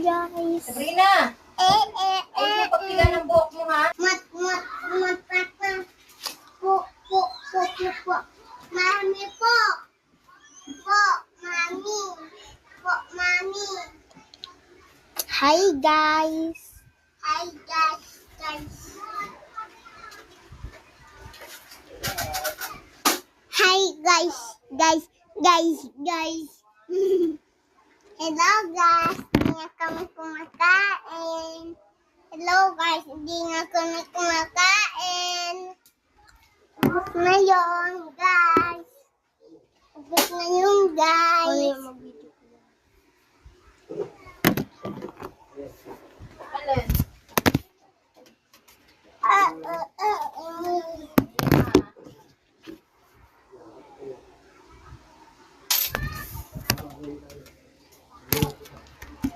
guys. Sabrina! Huwag mo pagtigan ng buhok mo, ha? Po. Mami po. Po, mami. Po, mami. Hi guys. Hi, guys. Hi, guys. Hello, guys. Hindi nga kami kumakain. Hello, guys. Hindi nga kami kumakain. Ubus na yun, guys. Ubus na yun, guys.